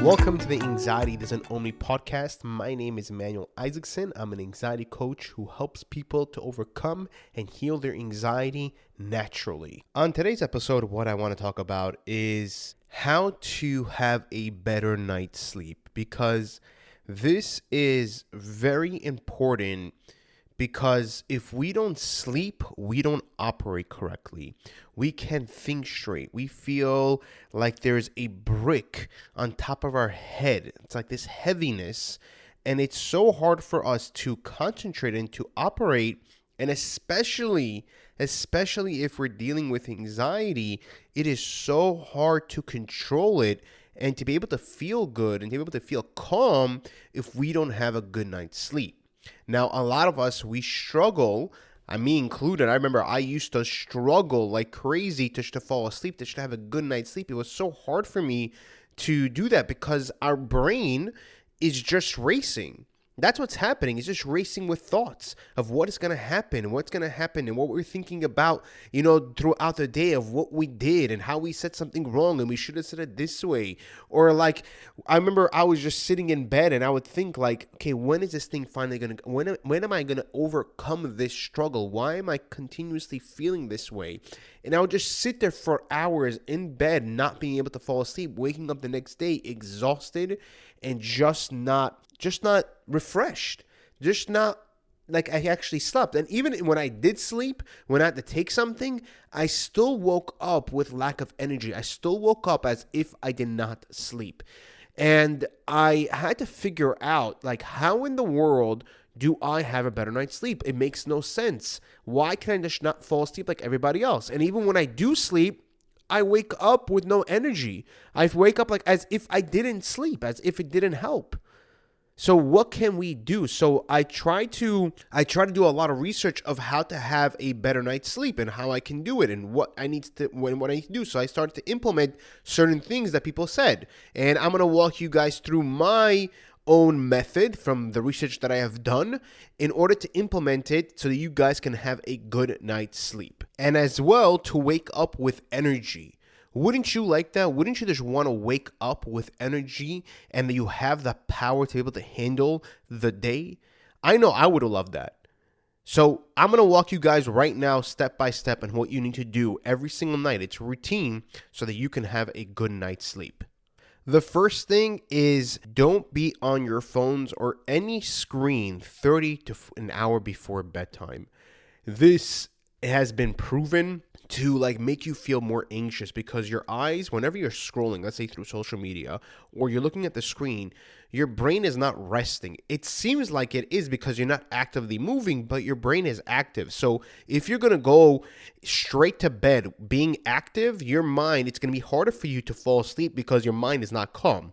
Welcome to the Anxiety Doesn't Own Me podcast. My name is Emmanuel Isaacson. I'm an anxiety coach who helps people to overcome and heal their anxiety naturally. On today's episode, what I want to talk about is how to have a better night's sleep, because this is very important. Because if we don't sleep, we don't operate correctly. We can't think straight. We feel like there's a brick on top of our head. It's like this heaviness, and it's so hard for us to concentrate and to operate. And especially if we're dealing with anxiety, it is so hard to control it and to be able to feel good and to be able to feel calm if we don't have a good night's sleep. Now, a lot of us, we struggle, me included. I remember I used to struggle like crazy to fall asleep, to have a good night's sleep. It was so hard for me to do that because our brain is just racing. That's what's happening. It's just racing with thoughts of what is going to happen, and what we're thinking about, throughout the day of what we did and how we said something wrong and we should have said it this way. Or like, I remember I was just sitting in bed and I would think like, okay, when is this thing finally going to, when am I going to overcome this struggle? Why am I continuously feeling this way? And I would just sit there for hours in bed, not being able to fall asleep, waking up the next day exhausted and just not refreshed, just not like I actually slept. And even when I did sleep, when I had to take something, I still woke up with lack of energy. I still woke up as if I did not sleep. And I had to figure out, like, how in the world do I have a better night's sleep? It makes no sense. Why can I just not fall asleep like everybody else? And even when I do sleep, I wake up with no energy. I wake up like as if I didn't sleep, as if it didn't help. So what can we do? So I try to do a lot of research of how to have a better night's sleep and how I can do it and what I need to do. So I started to implement certain things that people said. And I'm going to walk you guys through my own method from the research that I have done in order to implement it so that you guys can have a good night's sleep. And as well, to wake up with energy. Wouldn't you like that? Wouldn't you just want to wake up with energy and that you have the power to be able to handle the day? I know I would have loved that. So I'm going to walk you guys right now step by step on what you need to do every single night. It's routine so that you can have a good night's sleep. The first thing is don't be on your phones or any screen 30 to an hour before bedtime. This has been proven to like make you feel more anxious because your eyes, whenever you're scrolling, let's say through social media, or you're looking at the screen, your brain is not resting. It seems like it is because you're not actively moving, but your brain is active. So if you're going to go straight to bed being active, your mind, it's going to be harder for you to fall asleep because your mind is not calm.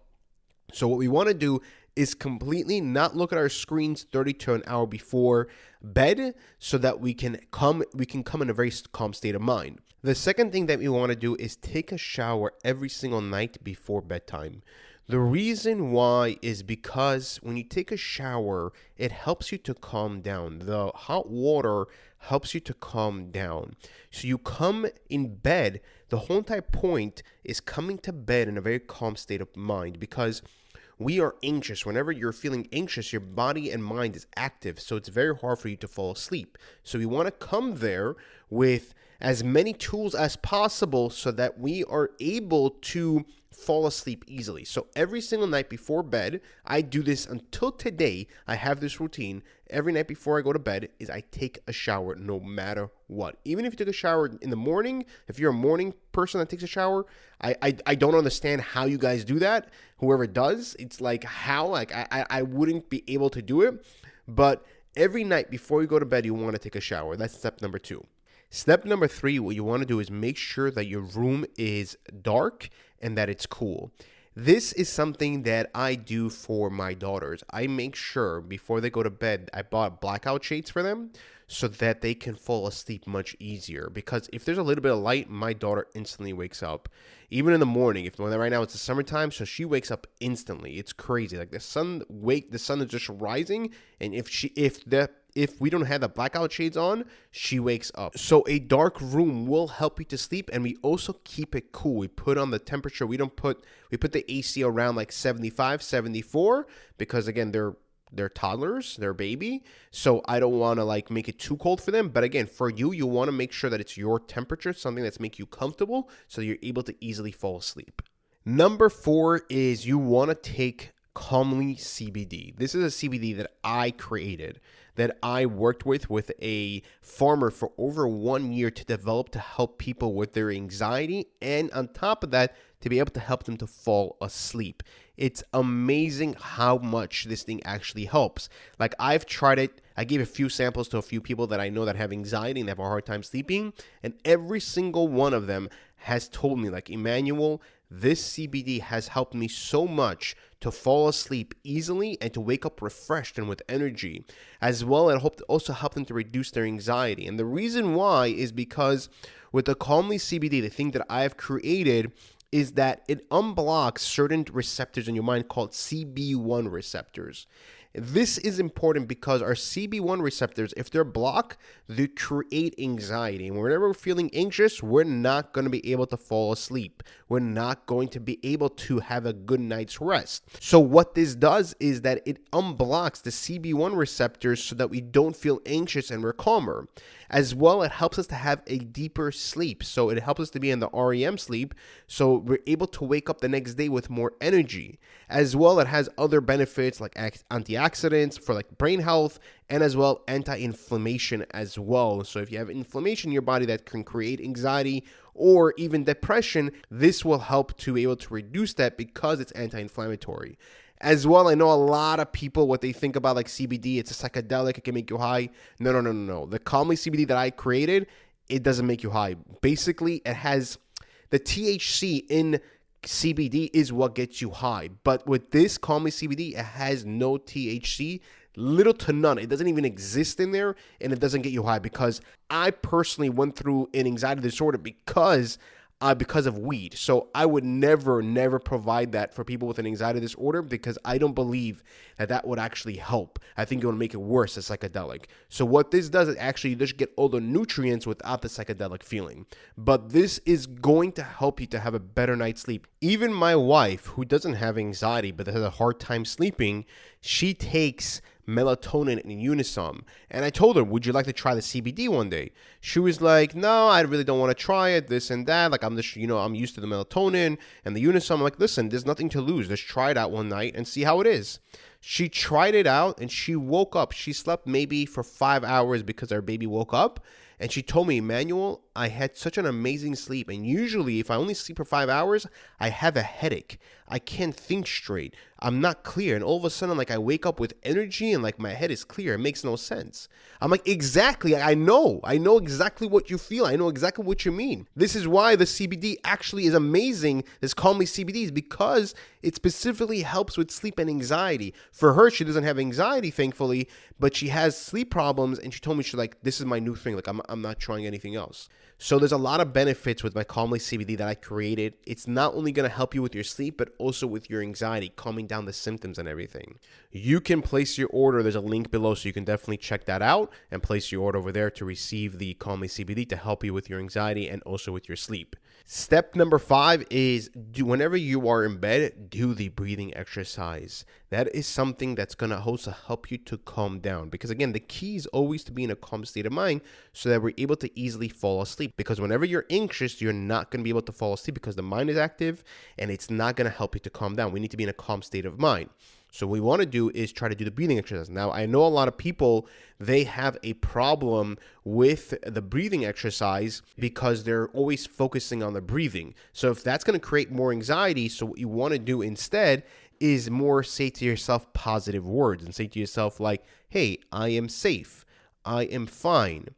So what we want to do is completely not look at our screens 30 to an hour before bed so that we can come in a very calm state of mind. The second thing that we want to do is take a shower every single night before bedtime. The reason why is because when you take a shower, it helps you to calm down. The hot water helps you to calm down. So you come in bed, the whole entire point is coming to bed in a very calm state of mind because we are anxious. Whenever you're feeling anxious, your body and mind is active, so it's very hard for you to fall asleep. So we want to come there with as many tools as possible so that we are able to fall asleep easily. So every single night before bed, I do this until today. I have this routine. Every night before I go to bed is I take a shower no matter what. Even if you take a shower in the morning, if you're a morning person that takes a shower, I don't understand how you guys do that. Whoever does, it's like how, like I wouldn't be able to do it. But every night before you go to bed, you want to take a shower. That's step number 2. Step number 3, what you want to do is make sure that your room is dark and that it's cool. This is something that I do for my daughters. I make sure before they go to bed, I bought blackout shades for them so that they can fall asleep much easier. Because if there's a little bit of light, my daughter instantly wakes up. Even in the morning, right now it's the summertime, so she wakes up instantly. It's crazy. Like the sun is just rising, and if if we don't have the blackout shades on, she wakes up. So a dark room will help you to sleep, and we also keep it cool. We put on the temperature. We put the AC around like 75, 74, because again, they're toddlers, they're baby. So I don't want to like make it too cold for them. But again, for you, you want to make sure that it's your temperature, something that's make you comfortable so you're able to easily fall asleep. Number 4 is you want to take Calmly CBD. This is a CBD that I created, that I worked with a farmer for over 1 year to develop to help people with their anxiety, and on top of that, to be able to help them to fall asleep. It's amazing how much this thing actually helps. Like, I've tried it. I gave a few samples to a few people that I know that have anxiety and have a hard time sleeping, and every single one of them has told me, like, Emmanuel, this CBD has helped me so much to fall asleep easily and to wake up refreshed and with energy, as well, and hope to also help them to reduce their anxiety. And the reason why is because with the Calmly CBD, the thing that I have created is that it unblocks certain receptors in your mind called CB1 receptors. This is important because our CB1 receptors, if they're blocked, they create anxiety. And whenever we're feeling anxious, we're not going to be able to fall asleep. We're not going to be able to have a good night's rest. So what this does is that it unblocks the CB1 receptors so that we don't feel anxious and we're calmer. As well, it helps us to have a deeper sleep. So it helps us to be in the REM sleep. So we're able to wake up the next day with more energy. As well, it has other benefits like antioxidants for like brain health, and as well anti-inflammation as well. So if you have inflammation in your body that can create anxiety or even depression, this will help to be able to reduce that because it's anti-inflammatory. As well, I know a lot of people, what they think about like CBD, it's a psychedelic, it can make you high. No. The Calmly CBD that I created, it doesn't make you high. Basically, it has the THC in CBD is what gets you high. But with this Calmly CBD, it has no THC, little to none. It doesn't even exist in there, and it doesn't get you high, because I personally went through an anxiety disorder because of weed. So I would never provide that for people with an anxiety disorder, because I don't believe that would actually help. I think it would make it worse as psychedelic. So what this does is actually you just get all the nutrients without the psychedelic feeling. But this is going to help you to have a better night's sleep. Even my wife, who doesn't have anxiety but has a hard time sleeping, she takes melatonin and Unisom. And I told her, would you like to try the CBD one day? She was like, no, I really don't want to try it, this and that. Like, I'm just, I'm used to the melatonin and the Unisom. I'm like, listen, there's nothing to lose. Just try it out one night and see how it is. She tried it out and she woke up. She slept maybe for 5 hours because our baby woke up. And she told me, Emmanuel, I had such an amazing sleep. And usually if I only sleep for 5 hours, I have a headache. I can't think straight. I'm not clear. And all of a sudden, like, I wake up with energy and like my head is clear. It makes no sense. I'm like, exactly. I know exactly what you feel. I know exactly what you mean. This is why the CBD actually is amazing. This Calmly CBD is because it specifically helps with sleep and anxiety. For her, she doesn't have anxiety, thankfully, but she has sleep problems. And she told me, she's like, this is my new thing. Like, I'm not trying anything else. So there's a lot of benefits with my Calmly CBD that I created. It's not only going to help you with your sleep, but also with your anxiety, calming down the symptoms and everything. You can place your order. There's a link below, so you can definitely check that out and place your order over there to receive the Calmly CBD to help you with your anxiety and also with your sleep. Step number 5 is whenever you are in bed, do the breathing exercise. That is something that's going to also help you to calm down, because again, the key is always to be in a calm state of mind so that we're able to easily fall asleep, because whenever you're anxious, you're not going to be able to fall asleep because the mind is active and it's not going to help you to calm down. We need to be in a calm state of mind. So what we want to do is try to do the breathing exercise. Now, I know a lot of people, they have a problem with the breathing exercise because they're always focusing on the breathing. So if that's going to create more anxiety, so what you want to do instead is more say to yourself positive words and say to yourself like, hey, I am safe. I am fine.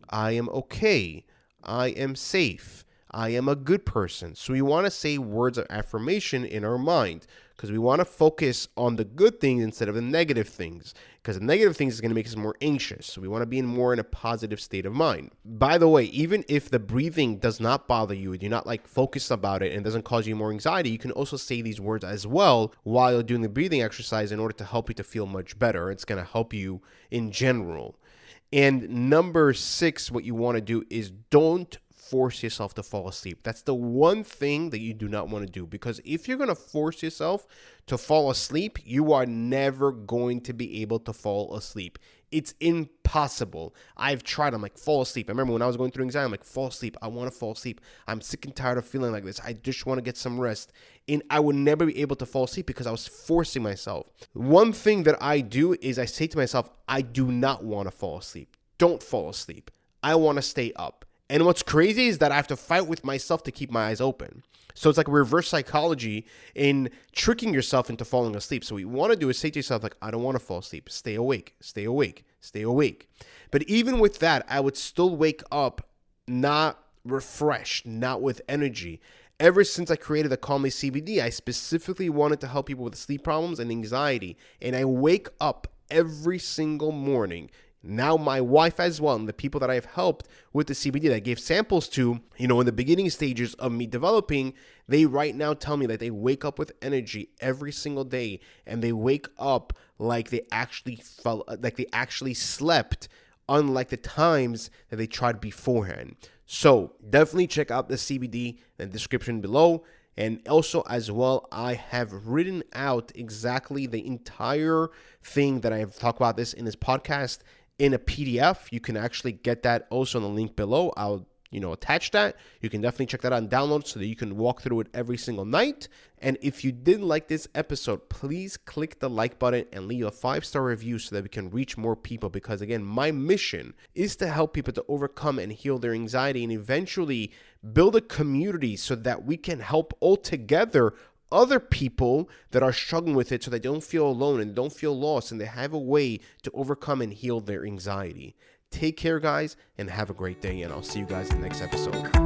I am okay. I am safe. I am a good person. So we want to say words of affirmation in our mind, because we want to focus on the good things instead of the negative things, because the negative things is going to make us more anxious. So we want to be more in a positive state of mind. By the way, even if the breathing does not bother you, you're not like focused about it and doesn't cause you more anxiety, you can also say these words as well while doing the breathing exercise in order to help you to feel much better. It's going to help you in general. And number 6, what you want to do is don't force yourself to fall asleep. That's the one thing that you do not want to do, because if you're going to force yourself to fall asleep, you are never going to be able to fall asleep. It's impossible. I've tried. I'm like, fall asleep. I remember when I was going through anxiety, I'm like, fall asleep. I want to fall asleep. I'm sick and tired of feeling like this. I just want to get some rest. And I would never be able to fall asleep because I was forcing myself. One thing that I do is I say to myself, I do not want to fall asleep. Don't fall asleep. I want to stay up. And what's crazy is that I have to fight with myself to keep my eyes open. So it's like reverse psychology in tricking yourself into falling asleep. So what you want to do is say to yourself, like, I don't want to fall asleep. Stay awake, stay awake, stay awake. But even with that, I would still wake up not refreshed, not with energy. Ever since I created the Calmly CBD, I specifically wanted to help people with sleep problems and anxiety. And I wake up every single morning. Now my wife as well, and the people that I've helped with the CBD that I gave samples to, in the beginning stages of me developing, they right now tell me that they wake up with energy every single day, and they wake up like they actually felt like they actually slept, unlike the times that they tried beforehand. So definitely check out the CBD in the description below. And also as well, I have written out exactly the entire thing that I have talked about this in this podcast in a PDF. You can actually get that also on the link below. I'll attach that. You can definitely check that out and download so that you can walk through it every single night. And if you did like this episode, please click the like button and leave a 5-star review so that we can reach more people. Because again, my mission is to help people to overcome and heal their anxiety and eventually build a community so that we can help all together other people that are struggling with it so they don't feel alone and don't feel lost, and they have a way to overcome and heal their anxiety. Take care, guys, and have a great day, and I'll see you guys in the next episode.